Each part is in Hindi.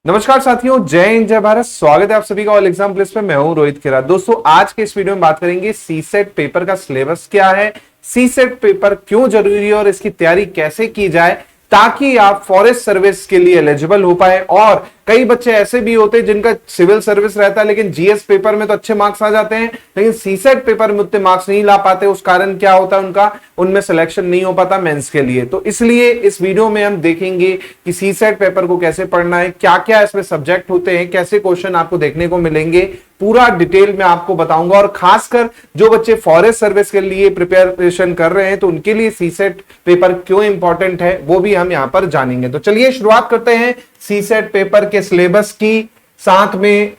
नमस्कार साथियों, जय हिंद जय भारत। स्वागत है आप सभी का ऑल एग्जाम प्लेस पे। मैं हूं रोहित खेरा। दोस्तों, आज के इस वीडियो में बात करेंगे सीसेट पेपर का सिलेबस क्या है, सीसेट पेपर क्यों जरूरी है और इसकी तैयारी कैसे की जाए ताकि आप फॉरेस्ट सर्विस के लिए एलिजिबल हो पाए। और कई बच्चे ऐसे भी होते हैं जिनका सिविल सर्विस रहता है लेकिन जीएस पेपर में तो अच्छे मार्क्स आ जाते हैं लेकिन सीसेट पेपर में उतने मार्क्स नहीं ला पाते। उस कारण क्या होता है, उनका उनमें सिलेक्शन नहीं हो पाता मेंस के लिए। तो इसलिए इस वीडियो में हम देखेंगे कि सीसेट पेपर को कैसे पढ़ना है, क्या क्या इसमें सब्जेक्ट होते हैं, कैसे क्वेश्चन आपको देखने को मिलेंगे, पूरा डिटेल में आपको बताऊंगा। और खासकर जो बच्चे फॉरेस्ट सर्विस के लिए प्रिपरेशन कर रहे हैं तो उनके लिए सीसेट पेपर क्यों इंपॉर्टेंट है वो भी हम यहां पर जानेंगे। तो चलिए शुरुआत करते हैं सीसेट पेपर के सिलेबस की। साथ में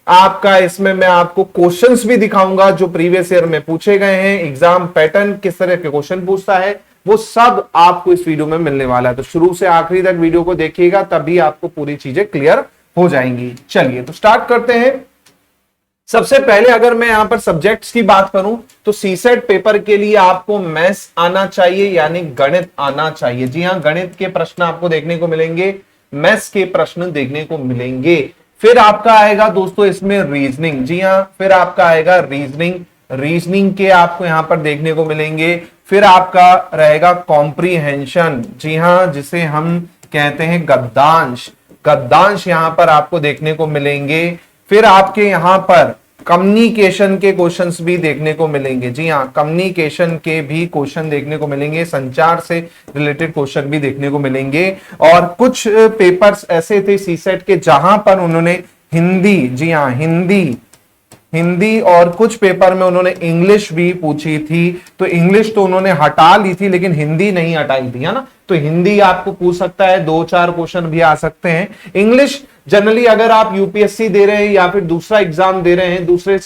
आपका इसमें मैं आपको क्वेश्चंस भी दिखाऊंगा जो प्रीवियस ईयर में पूछे गए हैं, एग्जाम पैटर्न किस तरह के क्वेश्चन पूछता है, वो सब आपको इस वीडियो में मिलने वाला है। तो शुरू से आखिरी तक वीडियो को देखिएगा तभी आपको पूरी चीजें क्लियर हो जाएंगी। चलिए तो स्टार्ट करते हैं। सबसे पहले अगर मैं यहां पर सब्जेक्ट्स की बात करूं तो सीसेट पेपर के लिए आपको मैथ्स आना चाहिए, यानी गणित आना चाहिए। जी हां, गणित के प्रश्न आपको देखने को मिलेंगे, मैथ्स के प्रश्न देखने को मिलेंगे। फिर आपका आएगा दोस्तों इसमें रीजनिंग। जी हां, फिर आपका आएगा रीजनिंग के आपको यहां पर देखने को मिलेंगे। फिर आपका रहेगा कॉम्प्रीहेंशन। जी हां, जिसे हम कहते हैं गद्यांश यहां पर आपको देखने को मिलेंगे। फिर आपके यहां पर कम्युनिकेशन के क्वेश्चंस भी देखने को मिलेंगे। जी हाँ, कम्युनिकेशन के भी क्वेश्चन देखने को मिलेंगे, संचार से रिलेटेड क्वेश्चन भी देखने को मिलेंगे। और कुछ पेपर्स ऐसे थे सीसेट के जहां पर उन्होंने हिंदी, जी हाँ हिंदी और कुछ पेपर में उन्होंने इंग्लिश भी पूछी थी। तो इंग्लिश तो उन्होंने हटा ली थी लेकिन हिंदी नहीं हटाई थी, है ना। तो हिंदी आपको पूछ सकता है, 2-4 क्वेश्चन भी आ सकते हैं। इंग्लिश जनरली अगर आप यूपीएससी दे रहे हैं या फिर दूसरा एग्जाम दे रहे हैं, दूसरे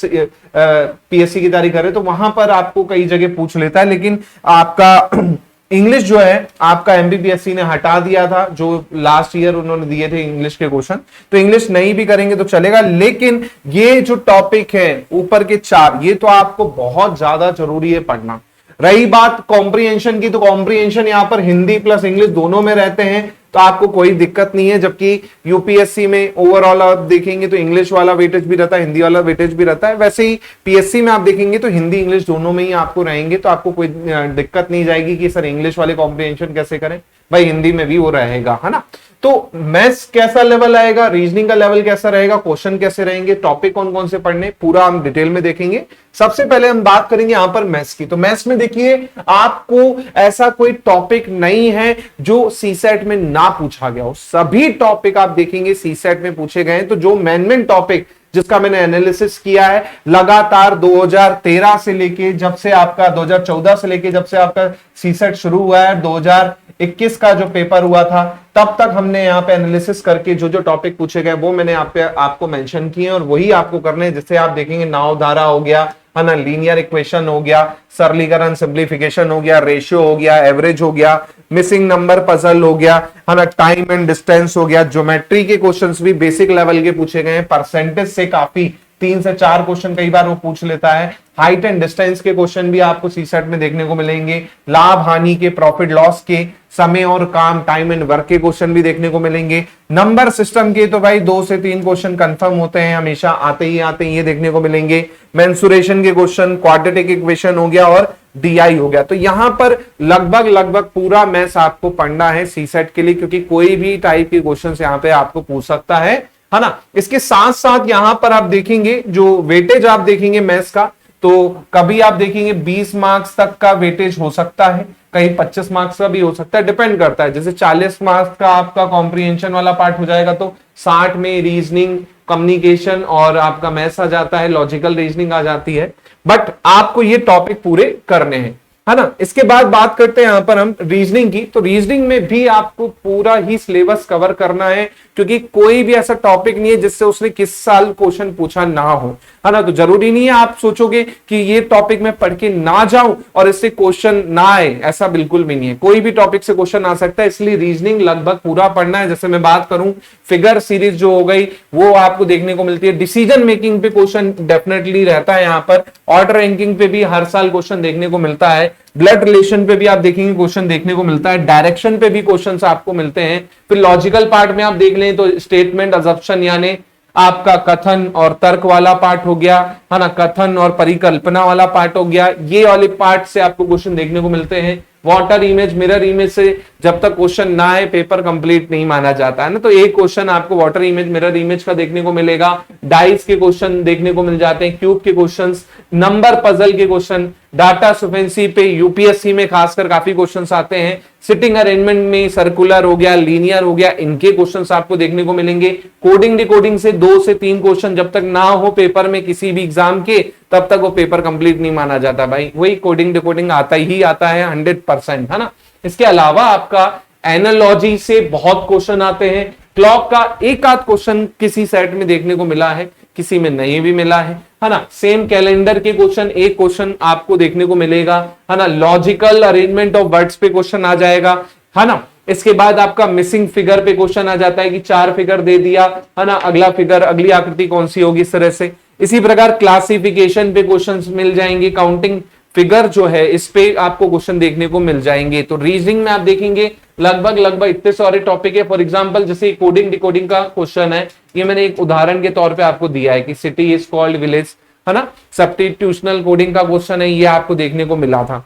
पीएससी की तैयारी कर रहे हैं तो वहां पर आपको कई जगह पूछ लेता है। लेकिन आपका इंग्लिश जो है आपका एमबीबीएससी ने हटा दिया था, जो लास्ट ईयर उन्होंने दिए थे इंग्लिश के क्वेश्चन। तो इंग्लिश नहीं भी करेंगे तो चलेगा, लेकिन ये जो टॉपिक है ऊपर के 4, ये तो आपको बहुत ज्यादा जरूरी है पढ़ना। रही बात कॉम्प्रीहेंशन की, तो कॉम्प्रीहेंशन यहां पर हिंदी प्लस इंग्लिश दोनों में रहते हैं तो आपको कोई दिक्कत नहीं है। जबकि यूपीएससी में ओवरऑल आप देखेंगे तो इंग्लिश वाला वेटेज भी रहता है, हिंदी वाला वेटेज भी रहता है। वैसे ही पीएससी में आप देखेंगे तो हिंदी इंग्लिश दोनों में ही आपको रहेंगे, तो आपको कोई दिक्कत नहीं जाएगी कि सर इंग्लिश वाले कॉम्प्रीहेंशन कैसे करें, भाई हिंदी में भी वो रहेगा, है ना। तो मैथ्स कैसा लेवल आएगा, रीजनिंग का लेवल कैसा रहेगा, क्वेश्चन कैसे रहेंगे, टॉपिक कौन कौन से पढ़ने, पूरा हम डिटेल में देखेंगे। सबसे पहले हम बात करेंगे यहां पर मैथ्स की। तो मैथ्स में देखिए आपको ऐसा कोई टॉपिक नहीं है जो सीसेट में ना पूछा गया हो, सभी टॉपिक आप देखेंगे सीसेट में पूछे गए हैं। तो जो मेन टॉपिक जिसका मैंने एनालिसिस किया है लगातार 2013 से लेके, जब से आपका 2014 से लेके जब से आपका सीसेट शुरू हुआ है, 2021 का जो पेपर हुआ था तब तक हमने यहाँ पे एनालिसिस करके जो जो टॉपिक पूछे गए वो मैंने आपको मेंशन किए और वही आपको करने हैं। जिससे आप देखेंगे नाव धारा हो गया, है ना, लीनियर इक्वेशन हो गया, सरलीकरण सिंप्लीफिकेशन हो गया, रेशियो हो गया, एवरेज हो गया, मिसिंग नंबर पजल हो गया, है ना, टाइम एंड डिस्टेंस हो गया। ज्योमेट्री के क्वेश्चंस भी बेसिक लेवल के पूछे गए हैं, परसेंटेज से काफी 3 से 4 क्वेश्चन कई बार वो पूछ लेता है। हाइट एंड डिस्टेंस के क्वेश्चन भी आपको सीसेट में देखने को मिलेंगे। लाभ हानि के, प्रॉफिट लॉस के, समय और काम, टाइम एंड वर्क के क्वेश्चन भी देखने को मिलेंगे। नंबर सिस्टम के तो भाई 2 से 3 क्वेश्चन कंफर्म होते हैं, हमेशा आते ही ये देखने को मिलेंगे। मेंसुरेशन के क्वेश्चन, क्वाड्रेटिक इक्वेशन हो गया और डीआई हो गया। तो यहां पर लगभग पूरा मैथ्स आपको पढ़ना है सीसेट के लिए, क्योंकि कोई भी टाइप के क्वेश्चन यहां पे आपको पूछ सकता है ना। इसके साथ साथ यहां पर आप देखेंगे जो वेटेज आप देखेंगे मैथ्स का, तो कभी आप देखेंगे 20 मार्क्स तक का वेटेज हो सकता है, कहीं 25 मार्क्स का भी हो सकता है, डिपेंड करता है। जैसे 40 मार्क्स का आपका कॉम्प्रीहेंशन वाला पार्ट हो जाएगा तो 60 में रीजनिंग, कम्युनिकेशन और आपका मैथ्स आ जाता है, लॉजिकल रीजनिंग आ जाती है। बट आपको ये टॉपिक पूरे करने हैं, है ना। इसके बाद बात करते हैं यहां पर हम रीजनिंग की। तो रीजनिंग में भी आपको पूरा ही सिलेबस कवर करना है, क्योंकि कोई भी ऐसा टॉपिक नहीं है जिससे उसने किस साल क्वेश्चन पूछा ना हो, है ना। तो जरूरी नहीं है आप सोचोगे कि ये टॉपिक में पढ़ के ना जाऊं और इससे क्वेश्चन ना आए, ऐसा बिल्कुल भी नहीं है। कोई भी टॉपिक से क्वेश्चन आ सकता है, इसलिए रीजनिंग लगभग पूरा पढ़ना है। जैसे मैं बात करूं फिगर सीरीज जो हो गई वो आपको देखने को मिलती है। डिसीजन मेकिंग पे क्वेश्चन डेफिनेटली रहता है यहाँ पर। ऑर्डर रैंकिंग पे भी हर साल क्वेश्चन देखने को मिलता है। ब्लड रिलेशन पे भी आप देखेंगे क्वेश्चन देखने को मिलता है, डायरेक्शन पे भी क्वेश्चन आपको मिलते हैं। फिर लॉजिकल पार्ट में आप देख लें तो स्टेटमेंट अजप्शन यानी आपका कथन और तर्क वाला पार्ट हो गया, है ना, कथन और परिकल्पना वाला पार्ट हो गया, ये वाले पार्ट से आपको क्वेश्चन देखने को मिलते हैं। वाटर इमेज, मिरर इमेज से जब तक क्वेश्चन ना आए पेपर कंप्लीट नहीं माना जाता है ना, तो एक क्वेश्चन आपको वाटर इमेज, मिरर इमेज का देखने को मिलेगा। डाइस के क्वेश्चन देखने को मिल जाते हैं, क्यूब के क्वेश्चंस, नंबर पजल के क्वेश्चन, डाटा सुफिशिएंसी पे यूपीएससी में खासकर काफी क्वेश्चंस आते हैं। सिटिंग अरेंजमेंट में सर्कुलर हो गया, लीनियर हो गया, इनके क्वेश्चंस आपको देखने को मिलेंगे। कोडिंग डिकोडिंग से 2 से 3 क्वेश्चन जब तक ना हो पेपर में किसी भी एग्जाम के, तब तक वो पेपर कंप्लीट नहीं माना जाता भाई। वही कोडिंग डिकोडिंग आता ही आता है 100%, है ना। इसके अलावा आपका एनालॉजी से बहुत क्वेश्चन आते हैं। क्लॉक का एक आध क्वेश्चन किसी सेट में देखने को मिला है, किसी में नहीं भी मिला है ना। सेम कैलेंडर के क्वेश्चन एक क्वेश्चन आपको देखने को मिलेगा, है ना। लॉजिकल अरेंजमेंट ऑफ वर्ड्स पे क्वेश्चन आ जाएगा, है ना। इसके बाद आपका मिसिंग फिगर पे क्वेश्चन आ जाता है कि 4 फिगर दे दिया, है ना, अगला फिगर, अगली आकृति कौन सी होगी, इस तरह से। इसी प्रकार क्लासिफिकेशन पे क्वेश्चंस मिल जाएंगे, काउंटिंग फिगर जो है इस पे आपको क्वेश्चन देखने को मिल जाएंगे। तो रीजनिंग में आप देखेंगे लगभग इतने सारे टॉपिक है। फॉर एग्जांपल जैसे कोडिंग डिकोडिंग का क्वेश्चन है, ये मैंने एक उदाहरण के तौर पे आपको दिया है कि सिटी इज कॉल्ड विलेज, है ना। सब्स्टिट्यूशनल कोडिंग का क्वेश्चन है, ये आपको देखने को मिला था।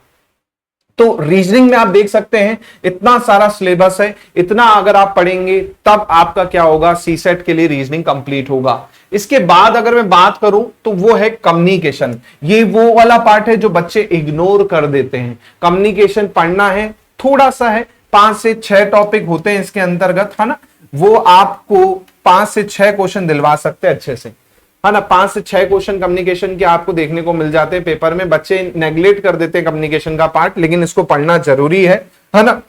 तो रीजनिंग में आप देख सकते हैं इतना सारा सिलेबस है, इतना अगर आप पढ़ेंगे तब आपका क्या होगा, सीसेट के लिए रीजनिंग कंप्लीट होगा। इसके बाद अगर मैं बात करूं तो वो है कम्युनिकेशन। ये वो वाला पार्ट है जो बच्चे इग्नोर कर देते हैं। कम्युनिकेशन पढ़ना है, थोड़ा सा है, 5 से 6 टॉपिक होते हैं इसके अंतर्गत, है ना। वो आपको 5 से 6 क्वेश्चन दिलवा सकते हैं अच्छे से, है ना। 5 से 6 क्वेश्चन कम्युनिकेशन के आपको देखने को मिल जाते हैं पेपर में। बच्चे नेग्लेक्ट कर देते हैं कम्युनिकेशन का पार्ट, लेकिन इसको पढ़ना जरूरी है ना।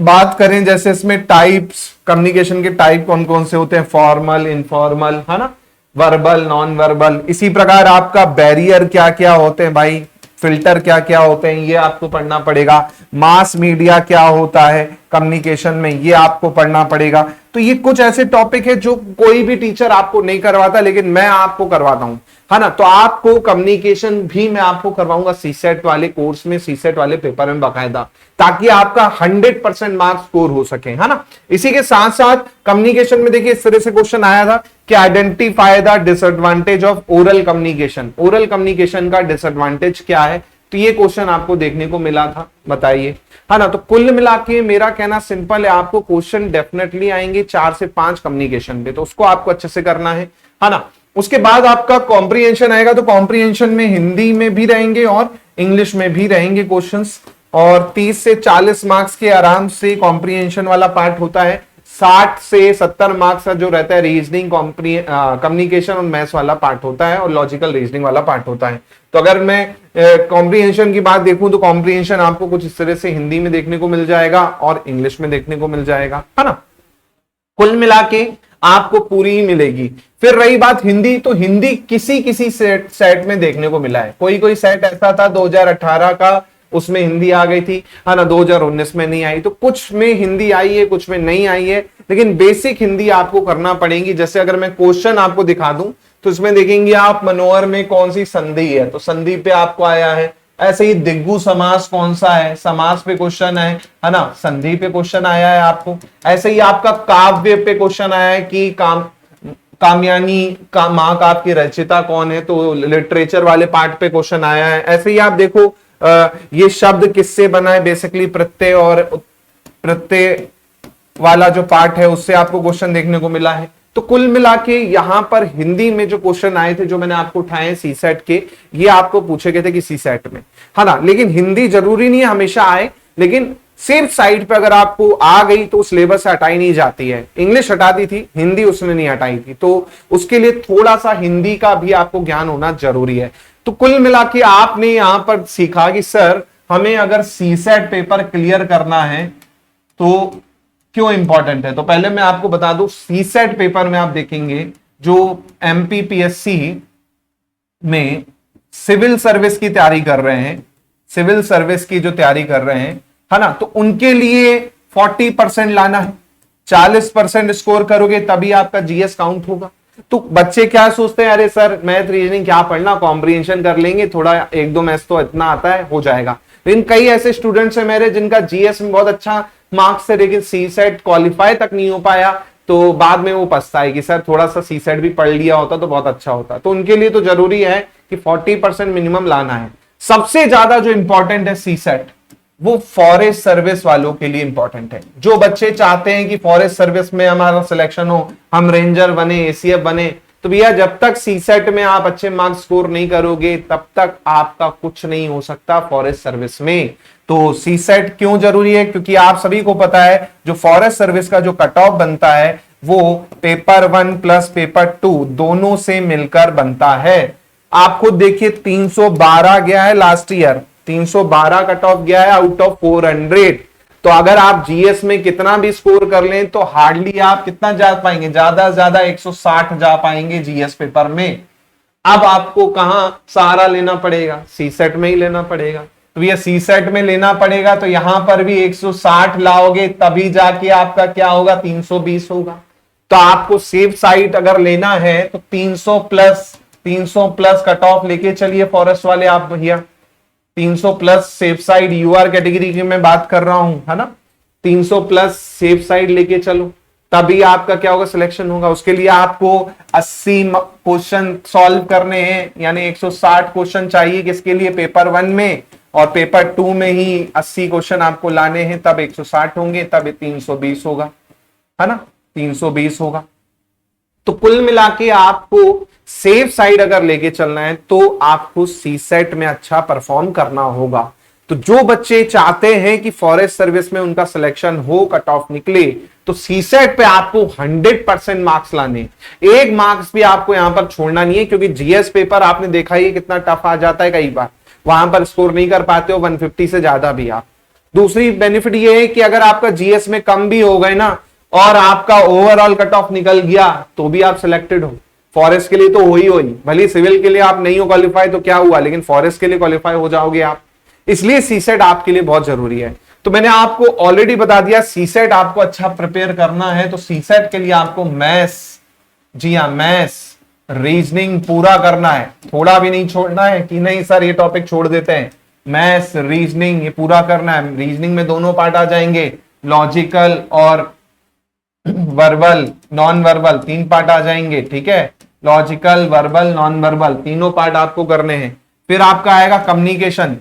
बात करें जैसे इसमें टाइप्स, कम्युनिकेशन के टाइप कौन कौन से होते हैं, फॉर्मल, इनफॉर्मल, है ना, वर्बल, नॉन वर्बल। इसी प्रकार आपका बैरियर क्या क्या होते हैं भाई, फिल्टर क्या क्या होते हैं, ये आपको पढ़ना पड़ेगा। मास मीडिया क्या होता है कम्युनिकेशन में, ये आपको पढ़ना पड़ेगा। तो ये कुछ ऐसे टॉपिक है जो कोई भी टीचर आपको नहीं करवाता, लेकिन मैं आपको करवाता हूं, है ना। तो आपको कम्युनिकेशन भी मैं आपको करवाऊंगा सीसेट वाले कोर्स में, सीसेट वाले पेपर में बाकायदा, ताकि आपका 100% मार्क्स स्कोर हो सके, है ना। इसी के साथ साथ कम्युनिकेशन में देखिए इस तरह से क्वेश्चन आया था कि identify the disadvantage of oral communication. Oral communication का डिसएडवांटेज क्या है, तो ये क्वेश्चन आपको देखने को मिला था, बताइए, है ना। तो कुल मिला के मेरा कहना सिंपल है, आपको क्वेश्चन डेफिनेटली आएंगे 4 से 5 कम्युनिकेशन पे, तो उसको आपको अच्छे से करना है ना। उसके बाद आपका कॉम्प्रिहेंशन आएगा, तो कॉम्प्रिहेंशन में हिंदी में भी रहेंगे और इंग्लिश में भी रहेंगे क्वेश्चंस, और 30 से 40 मार्क्स के आराम से कॉम्प्रिहेंशन वाला पार्ट होता है। 60 से 70 मार्क्स का जो रहता है रीजनिंग, कम्युनिकेशन और मैथ्स वाला पार्ट होता है, और लॉजिकल रीजनिंग वाला पार्ट होता है। तो अगर मैं कॉम्प्रिहेंशन की बात देखूं तो कॉम्प्रिहेंशन आपको कुछ इस तरह से हिंदी में देखने को मिल जाएगा और इंग्लिश में देखने को मिल जाएगा, है ना। कुल मिला के आपको पूरी मिलेगी। फिर रही बात हिंदी, तो हिंदी किसी किसी सेट में देखने को मिला है। कोई कोई सेट ऐसा था 2018 का, उसमें हिंदी आ गई थी, है ना, 2019 में नहीं आई। तो कुछ में हिंदी आई है, कुछ में नहीं आई है, लेकिन बेसिक हिंदी आपको करना पड़ेगी। जैसे अगर मैं क्वेश्चन आपको दिखा दूं तो इसमें देखेंगे आप मनोहर में कौन सी संधि है, तो संधि पे आपको आया है। ऐसे ही दिग्गु समास कौन सा है, समास पे क्वेश्चन है ना, संधि पे क्वेश्चन आया है आपको। ऐसे ही आपका काव्य पे क्वेश्चन आया है कि कामयानी का महाकाव्य की रचयिता कौन है, तो लिटरेचर वाले पार्ट पे क्वेश्चन आया है। ऐसे ही आप देखो ये शब्द किससे बना है, बेसिकली प्रत्यय और प्रत्यय वाला जो पार्ट है उससे आपको क्वेश्चन देखने को मिला है। तो कुल मिला के यहां पर हिंदी में जो क्वेश्चन आए थे, जो मैंने आपको उठाए हैं सीसेट के, ये आपको पूछे गए थे कि सीसेट में, है ना। लेकिन हिंदी जरूरी नहीं है हमेशा आए, लेकिन सिर्फ साइड पे अगर आपको आ गई तो सिलेबस से हटाई नहीं जाती है। इंग्लिश हटाती थी, हिंदी उसने नहीं हटाई थी, तो उसके लिए थोड़ा सा हिंदी का भी आपको ज्ञान होना जरूरी है। तो कुल मिला के आपने यहां पर सीखा कि सर हमें अगर सीसेट पेपर क्लियर करना है तो क्यों इंपॉर्टेंट है। तो पहले मैं आपको बता दूं, सीसेट पेपर में आप देखेंगे जो एमपीपीएससी में सिविल सर्विस की तैयारी कर रहे हैं, सिविल सर्विस की जो तैयारी कर रहे हैं, है ना, तो उनके लिए 40% लाना है। 40% स्कोर करोगे तभी आपका जीएस काउंट होगा। तो बच्चे क्या सोचते हैं, अरे सर मैथ रीजनिंग क्या पढ़ना, कॉम्प्रिहेंशन कर लेंगे, थोड़ा 1-2 मैथ्स तो इतना आता है, हो जाएगा। लेकिन कई ऐसे स्टूडेंट्स हैं मेरे जिनका जीएस में बहुत अच्छा मार्क्स है लेकिन सी सेट क्वालिफाई तक नहीं हो पाया, तो बाद में वो पछताए कि सर थोड़ा सा सी सेट भी पढ़ लिया होता तो बहुत अच्छा होता। तो उनके लिए तो जरूरी है कि 40% मिनिमम लाना है। सबसे ज्यादा जो इंपॉर्टेंट है सी सेट, वो फॉरेस्ट सर्विस वालों के लिए इंपॉर्टेंट है। जो बच्चे चाहते हैं कि फॉरेस्ट सर्विस में हमारा सिलेक्शन हो, हम रेंजर बने, एसीएफ बने, तो भैया जब तक सी सेट में आप अच्छे मार्क्स स्कोर नहीं करोगे तब तक आपका कुछ नहीं हो सकता फॉरेस्ट सर्विस में। तो सी सेट क्यों जरूरी है? क्योंकि आप सभी को पता है जो फॉरेस्ट सर्विस का जो कट ऑफ बनता है वो पेपर 1 प्लस पेपर 2 दोनों से मिलकर बनता है। आप खुद देखिए 312 गया है लास्ट ईयर, 312 कट ऑफ गया है आउट ऑफ 400। तो अगर आप जीएस में कितना भी स्कोर कर लें तो हार्डली आप कितना जा पाएंगे, ज्यादा से ज्यादा 160 जा पाएंगे जीएस पेपर में। अब आपको कहां सहारा लेना पड़ेगा? सी सेट में ही लेना पड़ेगा। तो ये सी सेट में लेना पड़ेगा तो यहां पर भी 160 लाओगे तभी जाके आपका क्या होगा, 320 होगा। तो आपको सेफ साइड अगर लेना है तो 300 प्लस कट ऑफ लेके चलिए फॉरेस्ट वाले आप भैया, 300 plus safe side UR category की मैं बात कर रहा हूं, है ना। 300 प्लस सेफ साइड लेके चलो तभी आपका क्या होगा, सिलेक्शन होगा। उसके लिए आपको 80 क्वेश्चन सॉल्व करने हैं, यानी 160 क्वेश्चन चाहिए किसके लिए, पेपर 1 में, और पेपर 2 में ही 80 क्वेश्चन आपको लाने हैं, तब 160 होंगे, तब 320 होगा, है ना, 320 होगा। तो कुल मिला के आपको सेफ साइड अगर लेके चलना है तो आपको सी सेट में अच्छा परफॉर्म करना होगा। तो जो बच्चे चाहते हैं कि फॉरेस्ट सर्विस में उनका सिलेक्शन हो, कट ऑफ निकले, तो सी सेट पे आपको 100% मार्क्स लाने, एक मार्क्स भी आपको यहां पर छोड़ना नहीं है। क्योंकि जीएस पेपर आपने देखा ही कितना टफ आ जाता है, कई बार वहां पर स्कोर नहीं कर पाते हो 150 से ज्यादा भी आप। दूसरी बेनिफिट ये है कि अगर आपका जीएस में कम भी हो गए ना और आपका ओवरऑल कट ऑफ निकल गया तो भी आप सिलेक्टेड हो। फॉरेस्ट के लिए तो हो ही भले सिविल के लिए आप नहीं हो क्वालिफाई तो क्या हुआ, लेकिन फॉरेस्ट के लिए क्वालिफाई हो जाओगे आप। इसलिए सी सेट आपके लिए बहुत जरूरी है। तो मैंने आपको ऑलरेडी बता दिया, सी सेट आपको अच्छा प्रिपेयर करना है तो सी सेट के लिए आपको मैथ्स, जी हाँ मैथ्स, रीजनिंग पूरा करना है, थोड़ा भी नहीं छोड़ना है कि नहीं सर ये टॉपिक छोड़ देते हैं। मैथ्स रीजनिंग ये पूरा करना है। रीजनिंग में दोनों पार्ट आ जाएंगे, लॉजिकल और वर्बल नॉन वर्बल, 3 पार्ट आ जाएंगे, ठीक है। लॉजिकल, वर्बल, नॉन वर्बल तीनों पार्ट आपको करने हैं। फिर आपका आएगा कम्युनिकेशन।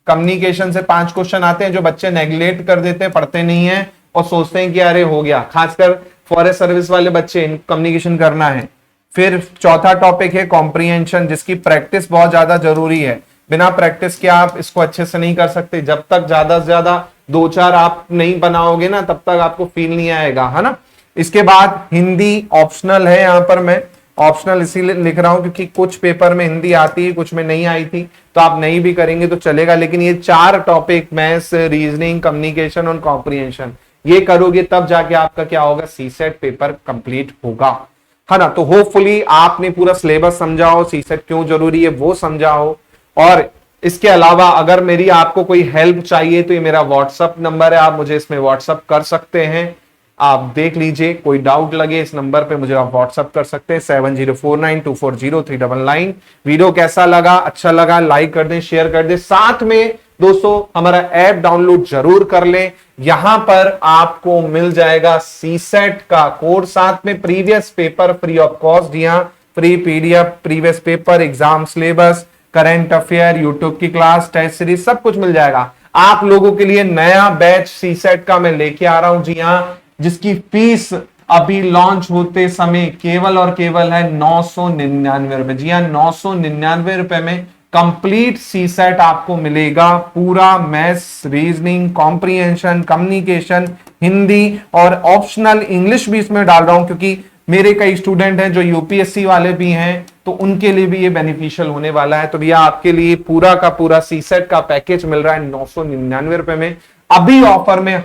कम्युनिकेशन से 5 क्वेश्चन आते हैं जो बच्चे नेग्लेक्ट कर देते हैं, पढ़ते नहीं है और सोचते हैं कि अरे हो गया, खासकर फॉरेस्ट सर्विस वाले बच्चे, कम्युनिकेशन करना है। फिर चौथा टॉपिक है कॉम्प्रिहेंशन, जिसकी प्रैक्टिस बहुत ज्यादा जरूरी है। बिना प्रैक्टिस के आप इसको अच्छे से नहीं कर सकते। जब तक ज्यादा से ज्यादा 2-4 आप नहीं बनाओगे ना तब तक आपको फील नहीं आएगा, है ना। इसके बाद हिंदी ऑप्शनल है, यहां पर मैं ऑप्शनल इसीलिए लिख रहा हूं क्योंकि कुछ पेपर में हिंदी आती है, कुछ में नहीं आई थी, तो आप नहीं भी करेंगे तो चलेगा। लेकिन ये 4 टॉपिक मैथ्स, रीजनिंग, कम्युनिकेशन और कॉम्प्रिहेंशन ये करोगे तब जाके आपका क्या होगा, सी सेट पेपर कंप्लीट होगा, है ना। तो होपफुली आपने पूरा सिलेबस समझाओ, सी सेट क्यों जरूरी है वो समझाओ। और इसके अलावा अगर मेरी आपको कोई हेल्प चाहिए तो ये मेरा व्हाट्सअप नंबर है, आप मुझे इसमें व्हाट्सअप कर सकते हैं। आप देख लीजिए, कोई डाउट लगे इस नंबर पे मुझे आप व्हाट्सअप कर सकते हैं 7049240399। वीडियो कैसा लगा, अच्छा लगा लाइक कर दें, शेयर कर दें। साथ में दोस्तों हमारा ऐप डाउनलोड जरूर कर लें, यहां पर आपको मिल जाएगा सी सेट का कोर्स, साथ में previous paper free of cost, जी हाँ free PDF, previous paper, exam syllabus, current affair, YouTube की क्लास, टेस्ट सीरीज सब कुछ मिल जाएगा। आप लोगों के लिए नया बैच सी सेट का मैं लेके आ रहा हूं, जी हाँ, जिसकी फीस अभी लॉन्च होते समय केवल और केवल है 999 रुपए। जी हाँ 999 रुपए में कंप्लीट सी सेट आपको मिलेगा। पूरा maths, reasoning, comprehension, communication, Hindi और ऑप्शनल इंग्लिश भी इसमें डाल रहा हूं क्योंकि मेरे कई स्टूडेंट हैं जो यूपीएससी वाले भी हैं, तो उनके लिए भी ये बेनिफिशियल होने वाला है। तो भैया आपके लिए पूरा का पूरा सी सेट का पैकेज मिल रहा है 999 रुपए में। अभी ऑफर में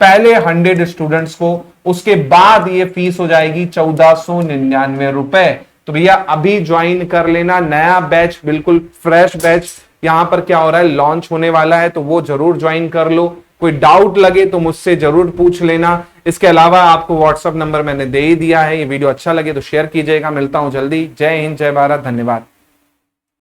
पहले 100 स्टूडेंट्स को, उसके बाद ये फीस हो जाएगी 1499 रुपए। तो भैया अभी ज्वाइन कर लेना, नया बैच, बिल्कुल फ्रेश बैच यहां पर क्या हो रहा है, लॉन्च होने वाला है, तो वो जरूर ज्वाइन कर लो। कोई डाउट लगे तो मुझसे जरूर पूछ लेना। इसके अलावा आपको व्हाट्सएप नंबर मैंने दे ही दिया है। ये वीडियो अच्छा लगे तो शेयर कीजिएगा। मिलता हूं जल्दी। जय हिंद, जय भारत, धन्यवाद।